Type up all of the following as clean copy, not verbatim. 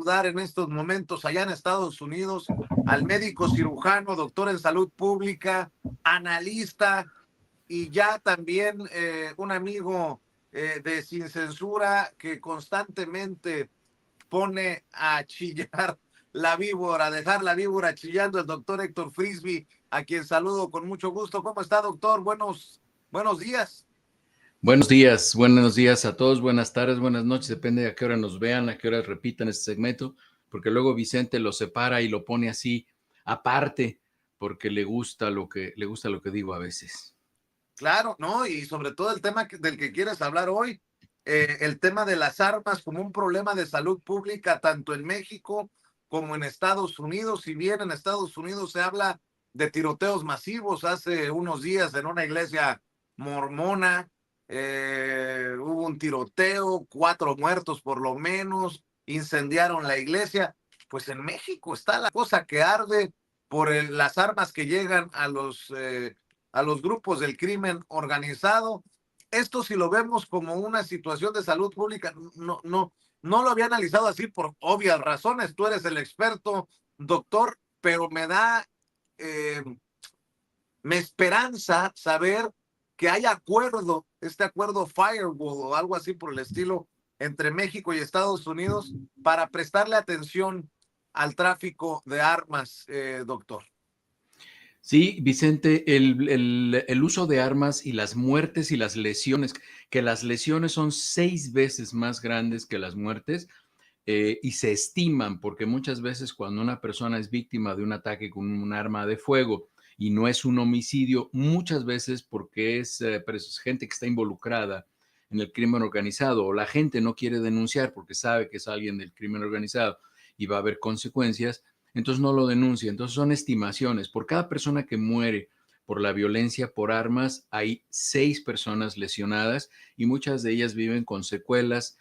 saludar en estos momentos allá en Estados Unidos al médico cirujano, doctor en salud pública, analista y ya también un amigo de Sin Censura que constantemente pone a chillar la víbora, a dejar la víbora chillando, el doctor Héctor Frisby, a quien saludo con mucho gusto. ¿Cómo está, doctor? Buenos días. Buenos días a todos, buenas tardes, buenas noches, depende de a qué hora nos vean, a qué hora repitan este segmento, porque luego Vicente lo separa y lo pone así aparte, porque le gusta lo que digo a veces. Claro, ¿no? Y sobre todo el tema del que quieres hablar hoy, el tema de las armas como un problema de salud pública, tanto en México como en Estados Unidos. Si bien en Estados Unidos se habla de tiroteos masivos, hace unos días en una iglesia mormona hubo un tiroteo, 4 muertos por lo menos, incendiaron la iglesia. Pues en México está la cosa que arde por las armas que llegan a los grupos del crimen organizado. Esto, si lo vemos como una situación de salud pública, no lo había analizado así por obvias razones. Tú eres el experto, doctor, pero eh, me esperanza saber que hay acuerdo, este acuerdo Firewall o algo así por el estilo, entre México y Estados Unidos para prestarle atención al tráfico de armas, doctor. Sí, Vicente, el uso de armas y las muertes y las lesiones, que las lesiones son 6 veces más grandes que las muertes, y se estiman, porque muchas veces cuando una persona es víctima de un ataque con un arma de fuego y no es un homicidio, muchas veces porque es gente que está involucrada en el crimen organizado o la gente no quiere denunciar porque sabe que es alguien del crimen organizado y va a haber consecuencias, entonces no lo denuncia. Entonces son estimaciones. Por cada persona que muere por la violencia por armas, hay 6 personas lesionadas y muchas de ellas viven con secuelas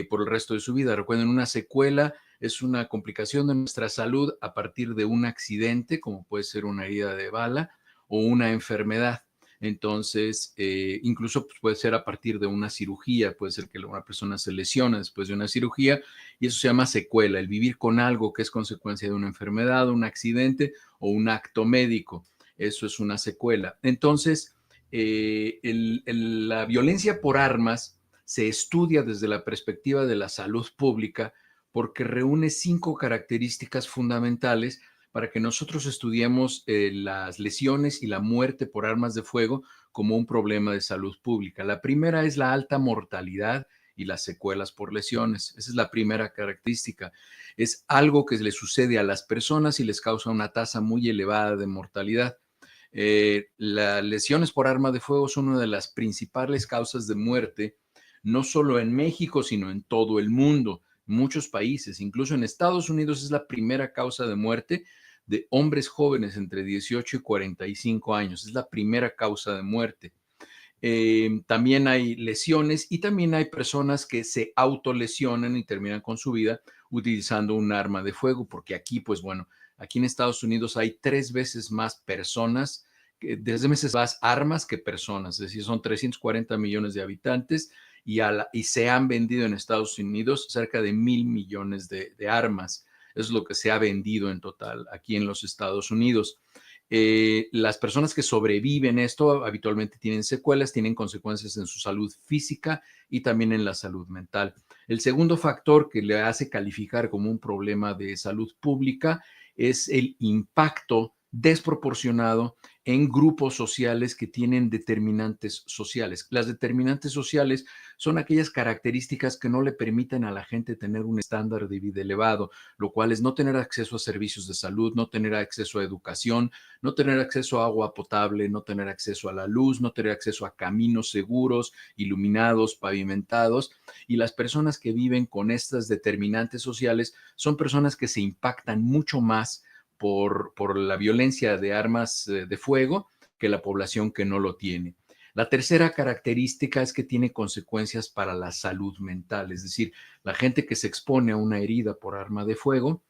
por el resto de su vida. Recuerden, una secuela es una complicación de nuestra salud a partir de un accidente, como puede ser una herida de bala o una enfermedad. Entonces, incluso pues, puede ser a partir de una cirugía, puede ser que una persona se lesiona después de una cirugía y eso se llama secuela, el vivir con algo que es consecuencia de una enfermedad, un accidente o un acto médico. Eso es una secuela. Entonces, la violencia por armas se estudia desde la perspectiva de la salud pública porque reúne 5 características fundamentales para que nosotros estudiemos las lesiones y la muerte por armas de fuego como un problema de salud pública. La primera es la alta mortalidad y las secuelas por lesiones. Esa es la primera característica. Es algo que le sucede a las personas y les causa una tasa muy elevada de mortalidad. Las lesiones por arma de fuego son una de las principales causas de muerte, no solo en México, sino en todo el mundo, muchos países, incluso en Estados Unidos es la primera causa de muerte de hombres jóvenes entre 18 y 45 años, es la primera causa de muerte. También hay lesiones y también hay personas que se autolesionan y terminan con su vida utilizando un arma de fuego, porque aquí, pues bueno, aquí en Estados Unidos hay 3 veces más personas, 3 veces más armas que personas, es decir, son 340 millones de habitantes y se han vendido en Estados Unidos cerca de 1,000 millones de armas. Es lo que se ha vendido en total aquí en los Estados Unidos. Las personas que sobreviven esto habitualmente tienen secuelas, tienen consecuencias en su salud física y también en la salud mental. El segundo factor que le hace calificar como un problema de salud pública es el impacto desproporcionado en grupos sociales que tienen determinantes sociales. Las determinantes sociales son aquellas características que no le permiten a la gente tener un estándar de vida elevado, lo cual es no tener acceso a servicios de salud, no tener acceso a educación, no tener acceso a agua potable, no tener acceso a la luz, no tener acceso a caminos seguros, iluminados, pavimentados. Y las personas que viven con estas determinantes sociales son personas que se impactan mucho más por la violencia de armas de fuego que la población que no lo tiene. La tercera característica es que tiene consecuencias para la salud mental, es decir, la gente que se expone a una herida por arma de fuego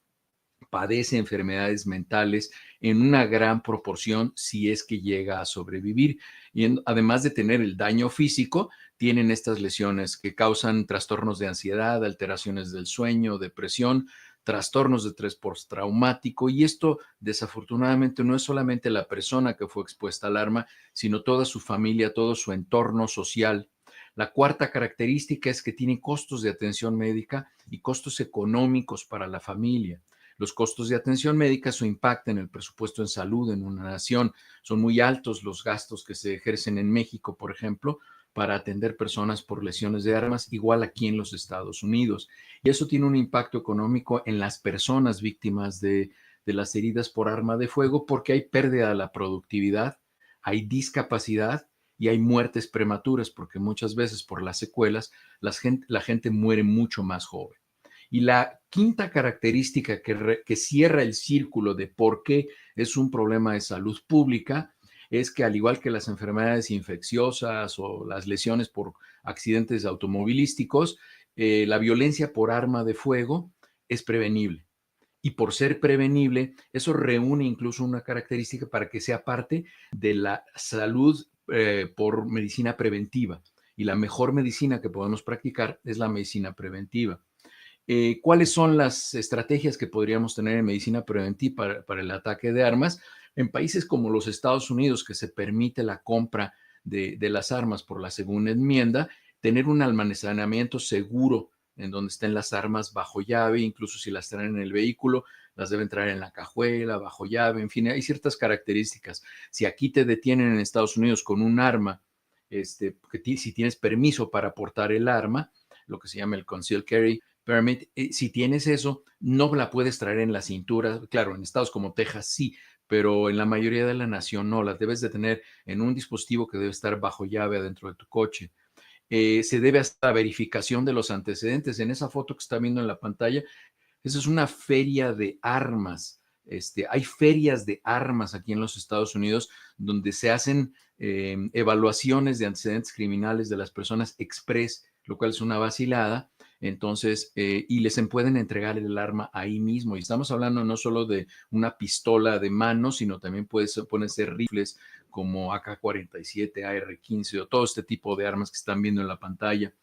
padece enfermedades mentales en una gran proporción si es que llega a sobrevivir. Y además de tener el daño físico, tienen estas lesiones que causan trastornos de ansiedad, alteraciones del sueño, depresión, trastornos de estrés postraumático. Y esto, desafortunadamente, no es solamente la persona que fue expuesta al arma, sino toda su familia, todo su entorno social. La cuarta característica es que tiene costos de atención médica y costos económicos para la familia. Los costos de atención médica, su impacto en el presupuesto en salud en una nación. Son muy altos los gastos que se ejercen en México, por ejemplo, para atender personas por lesiones de armas, igual aquí en los Estados Unidos. Y eso tiene un impacto económico en las personas víctimas de las heridas por arma de fuego, porque hay pérdida de la productividad, hay discapacidad y hay muertes prematuras, porque muchas veces por las secuelas la gente muere mucho más joven. Y la quinta característica que cierra el círculo de por qué es un problema de salud pública es que, al igual que las enfermedades infecciosas o las lesiones por accidentes automovilísticos, la violencia por arma de fuego es prevenible. Y por ser prevenible, eso reúne incluso una característica para que sea parte de la salud por medicina preventiva. Y la mejor medicina que podemos practicar es la medicina preventiva. ¿Cuáles son las estrategias que podríamos tener en medicina preventiva para el ataque de armas? En países como los Estados Unidos, que se permite la compra de las armas por la segunda enmienda, tener un almacenamiento seguro en donde estén las armas bajo llave, incluso si las traen en el vehículo, las deben traer en la cajuela, bajo llave, en fin, hay ciertas características. Si aquí te detienen en Estados Unidos con un arma, si tienes permiso para portar el arma, lo que se llama el concealed carry permit, si tienes eso, no la puedes traer en la cintura. Claro, en estados como Texas sí, pero en la mayoría de la nación no, las debes de tener en un dispositivo que debe estar bajo llave adentro de tu coche. Se debe hasta la verificación de los antecedentes. En esa foto que está viendo en la pantalla, esa es una feria de armas. Hay ferias de armas aquí en los Estados Unidos donde se hacen evaluaciones de antecedentes criminales de las personas express, lo cual es una vacilada. Entonces, y les pueden entregar el arma ahí mismo. Y estamos hablando no solo de una pistola de mano, sino también pueden ser rifles como AK-47, AR-15 o todo este tipo de armas que están viendo en la pantalla.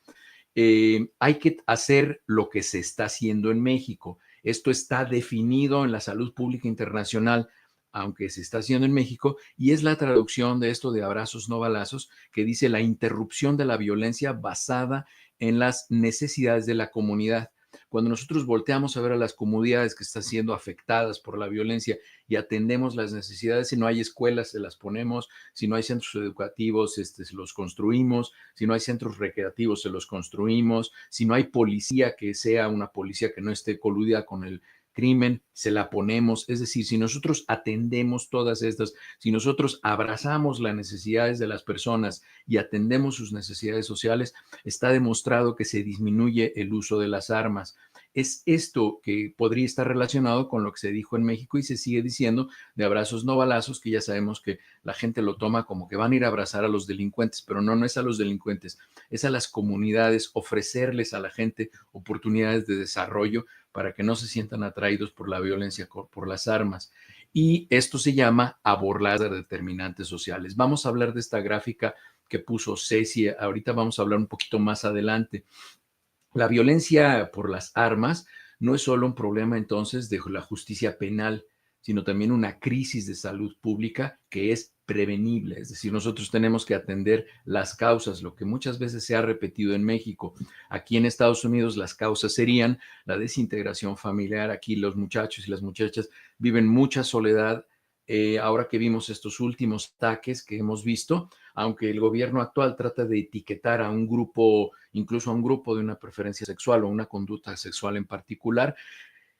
Hay que hacer lo que se está haciendo en México. Esto está definido en la salud pública internacional, aunque se está haciendo en México, y es la traducción de esto de abrazos no balazos, que dice la interrupción de la violencia basada en las necesidades de la comunidad. Cuando nosotros volteamos a ver a las comunidades que están siendo afectadas por la violencia y atendemos las necesidades, si no hay escuelas, se las ponemos, si no hay centros educativos, se los construimos, si no hay centros recreativos, se los construimos, si no hay policía que sea una policía que no esté coludida con el crimen, se la ponemos. Es decir, si nosotros atendemos todas estas, si nosotros abrazamos las necesidades de las personas y atendemos sus necesidades sociales, está demostrado que se disminuye el uso de las armas. Es esto que podría estar relacionado con lo que se dijo en México y se sigue diciendo de abrazos no balazos, que ya sabemos que la gente lo toma como que van a ir a abrazar a los delincuentes, pero no es a los delincuentes, es a las comunidades, ofrecerles a la gente oportunidades de desarrollo para que no se sientan atraídos por la violencia, por las armas. Y esto se llama abordar determinantes sociales. Vamos a hablar de esta gráfica que puso Ceci, ahorita vamos a hablar un poquito más adelante. La violencia por las armas no es solo un problema entonces de la justicia penal, sino también una crisis de salud pública que es prevenible. Es decir, nosotros tenemos que atender las causas, lo que muchas veces se ha repetido en México. Aquí en Estados Unidos las causas serían la desintegración familiar. Aquí los muchachos y las muchachas viven mucha soledad. Ahora que vimos estos últimos ataques que hemos visto, aunque el gobierno actual trata de etiquetar a un grupo, incluso a un grupo de una preferencia sexual o una conducta sexual en particular,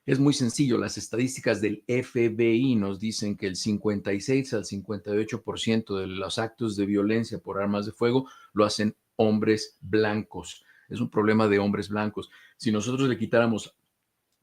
es muy sencillo. Las estadísticas del FBI nos dicen que el 56 al 58% de los actos de violencia por armas de fuego lo hacen hombres blancos. Es un problema de hombres blancos. Si nosotros le quitáramos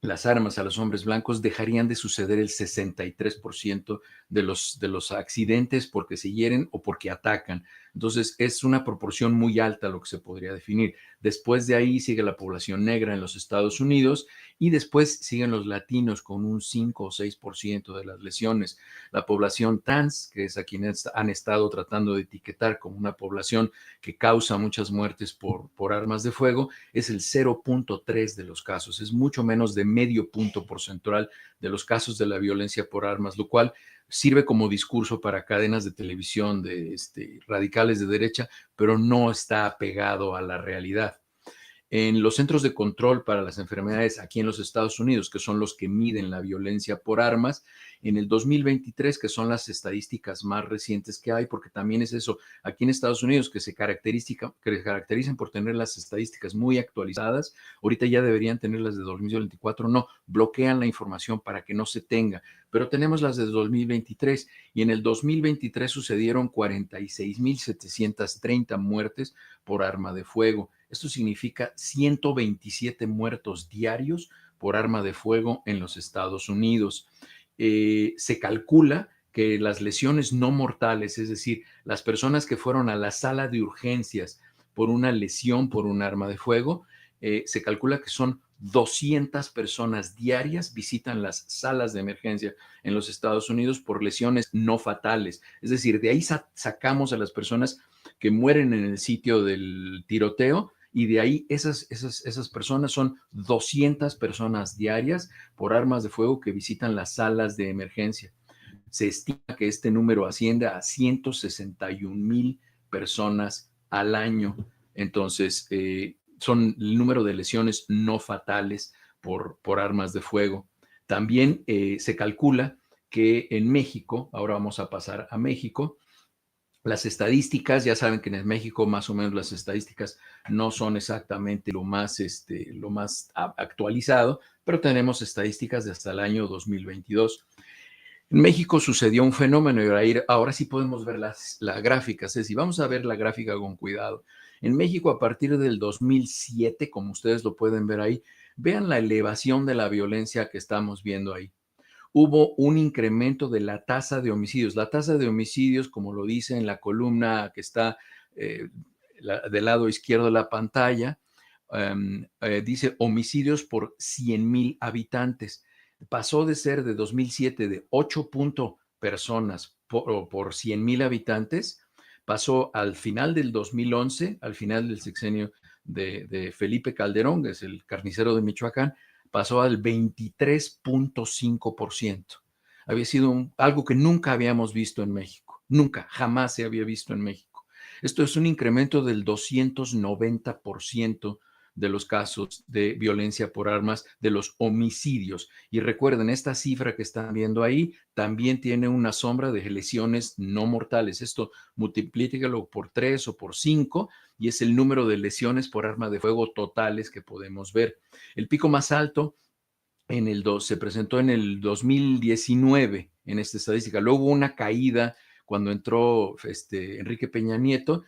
las armas a los hombres blancos, dejarían de suceder el 63% de los accidentes porque se hieren o porque atacan. Entonces, es una proporción muy alta lo que se podría definir. Después de ahí sigue la población negra en los Estados Unidos y después siguen los latinos con un 5 o 6% de las lesiones. La población trans, que es a quienes han estado tratando de etiquetar como una población que causa muchas muertes por armas de fuego, es el 0.3 de los casos. Es mucho menos de medio punto porcentual de los casos de la violencia por armas, lo cual sirve como discurso para cadenas de televisión de radicales de derecha, pero no está apegado a la realidad. En los centros de control para las enfermedades aquí en los Estados Unidos, que son los que miden la violencia por armas, en el 2023, que son las estadísticas más recientes que hay, porque también es eso, aquí en Estados Unidos, que se caracterizan por tener las estadísticas muy actualizadas, ahorita ya deberían tener las de 2024, no, bloquean la información para que no se tenga, pero tenemos las de 2023 y en el 2023 sucedieron 46,730 muertes por arma de fuego. Esto significa 127 muertos diarios por arma de fuego en los Estados Unidos. Se calcula que las lesiones no mortales, es decir, las personas que fueron a la sala de urgencias por una lesión por un arma de fuego, se calcula que son 200 personas diarias visitan las salas de emergencia en los Estados Unidos por lesiones no fatales. Es decir, de ahí sacamos a las personas que mueren en el sitio del tiroteo y de ahí esas personas son 200 personas diarias por armas de fuego que visitan las salas de emergencia. Se estima que este número asciende a 161,000 personas al año. Entonces, son el número de lesiones no fatales por armas de fuego. También se calcula que en México, ahora vamos a pasar a México, las estadísticas, ya saben que en México más o menos las estadísticas no son exactamente lo más actualizado, pero tenemos estadísticas de hasta el año 2022. En México sucedió un fenómeno y ahora sí podemos ver la gráfica, Ceci. Vamos a ver la gráfica con cuidado. En México, a partir del 2007, como ustedes lo pueden ver ahí, vean la elevación de la violencia que estamos viendo ahí. Hubo un incremento de la tasa de homicidios. La tasa de homicidios, como lo dice en la columna que está eh, del lado izquierdo de la pantalla, dice homicidios por 100,000 habitantes. Pasó de ser de 2007 de 8 personas por 100,000 habitantes, pasó al final del 2011, al final del sexenio de Felipe Calderón, que es el carnicero de Michoacán, pasó al 23.5%. Había sido algo que nunca habíamos visto en México, nunca, jamás se había visto en México. Esto es un incremento del 290% de los casos de violencia por armas, de los homicidios. Y recuerden, esta cifra que están viendo ahí también tiene una sombra de lesiones no mortales. Esto multiplíquelo por 3 o por 5 y es el número de lesiones por arma de fuego totales que podemos ver. El pico más alto se presentó en el 2019 en esta estadística. Luego hubo una caída cuando entró Enrique Peña Nieto.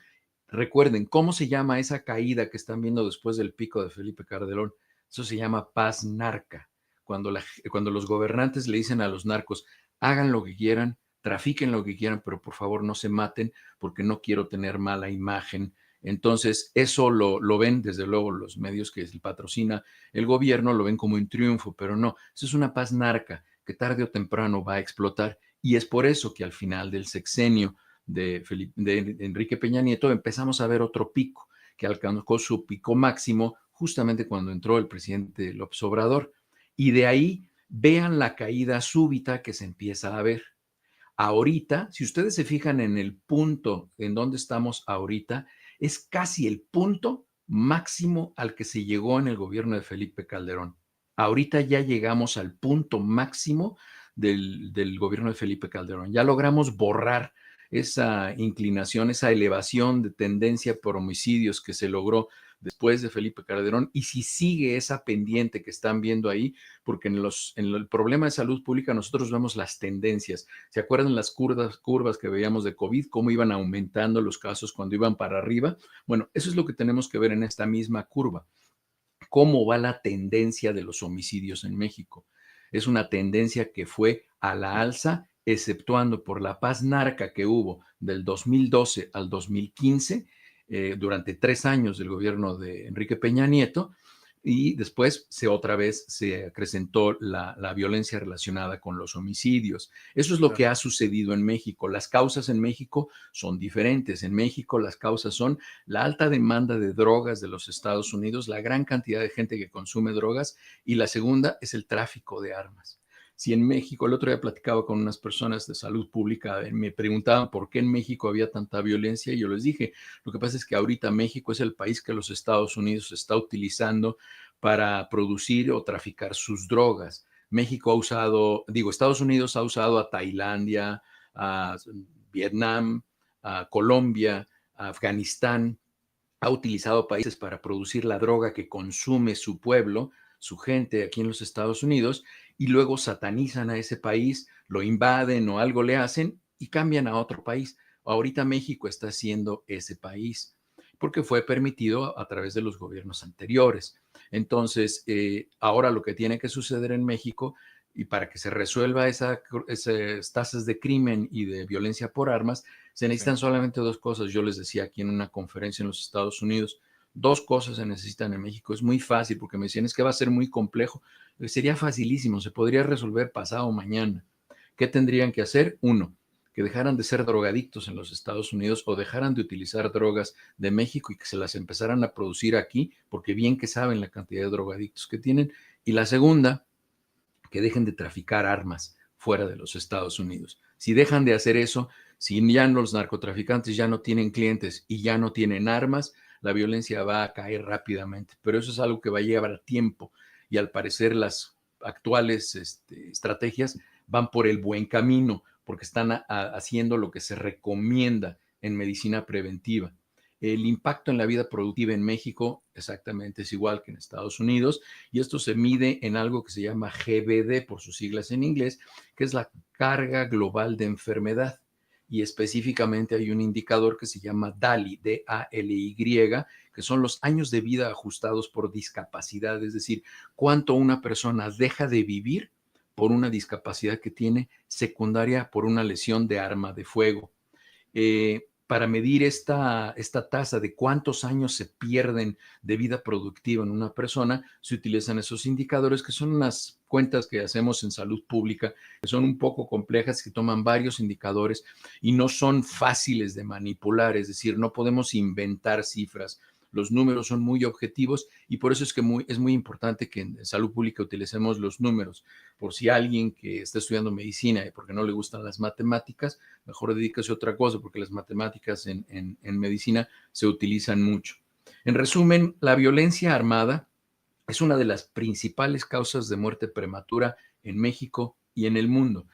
Recuerden, ¿cómo se llama esa caída que están viendo después del pico de Felipe Calderón? Eso se llama paz narca. Cuando los gobernantes le dicen a los narcos, hagan lo que quieran, trafiquen lo que quieran, pero por favor no se maten porque no quiero tener mala imagen. Entonces, eso lo ven desde luego los medios que patrocina el gobierno, lo ven como un triunfo, pero no, eso es una paz narca que tarde o temprano va a explotar y es por eso que al final del sexenio de Enrique Peña Nieto empezamos a ver otro pico que alcanzó su pico máximo justamente cuando entró el presidente López Obrador y de ahí vean la caída súbita que se empieza a ver. Ahorita, si ustedes se fijan en el punto en donde estamos ahorita, es casi el punto máximo al que se llegó en el gobierno de Felipe Calderón. Ahorita ya llegamos al punto máximo del gobierno de Felipe Calderón. Ya logramos borrar esa inclinación, esa elevación de tendencia por homicidios que se logró después de Felipe Calderón. Y si sigue esa pendiente que están viendo ahí, porque en el problema de salud pública nosotros vemos las tendencias. ¿Se acuerdan las curvas que veíamos de COVID, cómo iban aumentando los casos cuando iban para arriba? Bueno, eso es lo que tenemos que ver en esta misma curva. ¿Cómo va la tendencia de los homicidios en México? Es una tendencia que fue a la alza exceptuando por la paz narca que hubo del 2012 al 2015, durante 3 años del gobierno de Enrique Peña Nieto, y después otra vez se acrecentó la violencia relacionada con los homicidios. Eso es lo que ha sucedido en México. Las causas en México son diferentes. En México las causas son la alta demanda de drogas de los Estados Unidos, la gran cantidad de gente que consume drogas, y la segunda es el tráfico de armas. Si en México, el otro día platicaba con unas personas de salud pública, me preguntaban por qué en México había tanta violencia, y yo les dije, lo que pasa es que ahorita México es el país que los Estados Unidos está utilizando para producir o traficar sus drogas. México ha usado, Estados Unidos ha usado a Tailandia, a Vietnam, a Colombia, a Afganistán, ha utilizado países para producir la droga que consume su pueblo, su gente aquí en los Estados Unidos, y luego satanizan a ese país, lo invaden o algo le hacen y cambian a otro país. Ahorita México está siendo ese país porque fue permitido a través de los gobiernos anteriores. Entonces, ahora lo que tiene que suceder en México, y para que se resuelva esas tasas de crimen y de violencia por armas, se necesitan solamente 2 cosas. Yo les decía aquí en una conferencia en los Estados Unidos, 2 cosas se necesitan en México. Es muy fácil, porque me decían, es que va a ser muy complejo. Sería facilísimo, se podría resolver pasado mañana. ¿Qué tendrían que hacer? 1, que dejaran de ser drogadictos en los Estados Unidos, o dejaran de utilizar drogas de México y que se las empezaran a producir aquí, porque bien que saben la cantidad de drogadictos que tienen. Y la segunda, que dejen de traficar armas fuera de los Estados Unidos. Si dejan de hacer eso, si ya los narcotraficantes ya no tienen clientes y ya no tienen armas, la violencia va a caer rápidamente. Pero eso es algo que va a llevar tiempo, y al parecer las actuales estrategias van por el buen camino, porque están haciendo lo que se recomienda en medicina preventiva. El impacto en la vida productiva en México exactamente es igual que en Estados Unidos, y esto se mide en algo que se llama GBD por sus siglas en inglés, que es la carga global de enfermedad. Y específicamente hay un indicador que se llama DALY, D-A-L-Y, que son los años de vida ajustados por discapacidad, es decir, cuánto una persona deja de vivir por una discapacidad que tiene secundaria por una lesión de arma de fuego. Para medir esta tasa de cuántos años se pierden de vida productiva en una persona, se utilizan esos indicadores, que son unas cuentas que hacemos en salud pública, que son un poco complejas, que toman varios indicadores y no son fáciles de manipular, es decir, no podemos inventar cifras. Los números son muy objetivos, y por eso es que es muy importante que en salud pública utilicemos los números. Por si alguien que está estudiando medicina y porque no le gustan las matemáticas, mejor dedíquese a otra cosa, porque las matemáticas en medicina se utilizan mucho. En resumen, la violencia armada es una de las principales causas de muerte prematura en México y en el mundo.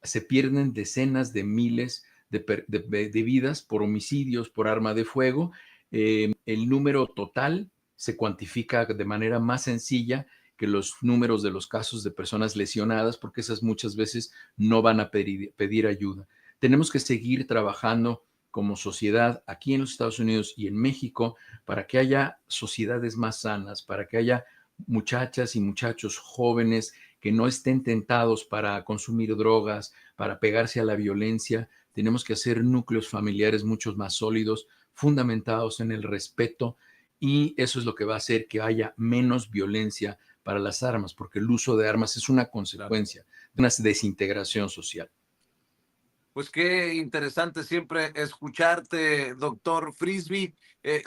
Se pierden decenas de miles de vidas por homicidios, por arma de fuego. El número total se cuantifica de manera más sencilla que los números de los casos de personas lesionadas, porque esas muchas veces no van a pedir ayuda. Tenemos que seguir trabajando como sociedad aquí en los Estados Unidos y en México para que haya sociedades más sanas, para que haya muchachas y muchachos jóvenes que no estén tentados para consumir drogas, para pegarse a la violencia. Tenemos que hacer núcleos familiares mucho más sólidos, fundamentados en el respeto, y eso es lo que va a hacer que haya menos violencia para las armas, porque el uso de armas es una consecuencia de una desintegración social. Pues qué interesante siempre escucharte, doctor Frisby.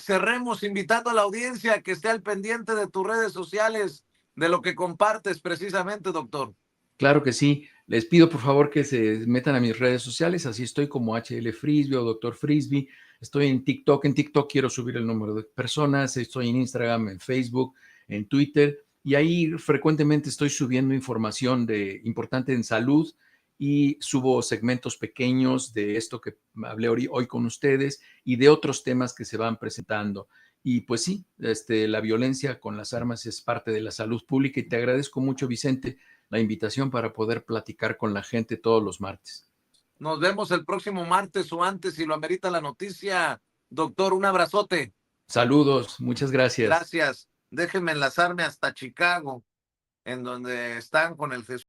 Cerremos invitando a la audiencia a que esté al pendiente de tus redes sociales, de lo que compartes precisamente, doctor. Claro que sí. Les pido por favor que se metan a mis redes sociales. Así estoy como HL Frisby o Dr. Frisby. Estoy en TikTok. En TikTok quiero subir el número de personas. Estoy en Instagram, en Facebook, en Twitter. Y ahí frecuentemente estoy subiendo información importante en salud, y subo segmentos pequeños de esto que hablé hoy con ustedes y de otros temas que se van presentando. Y pues sí, la violencia con las armas es parte de la salud pública, y te agradezco mucho, Vicente, la invitación para poder platicar con la gente todos los martes. Nos vemos el próximo martes o antes, si lo amerita la noticia. Doctor, un abrazote. Saludos, muchas gracias. Gracias. Déjenme enlazarme hasta Chicago, en donde están con el Jesús.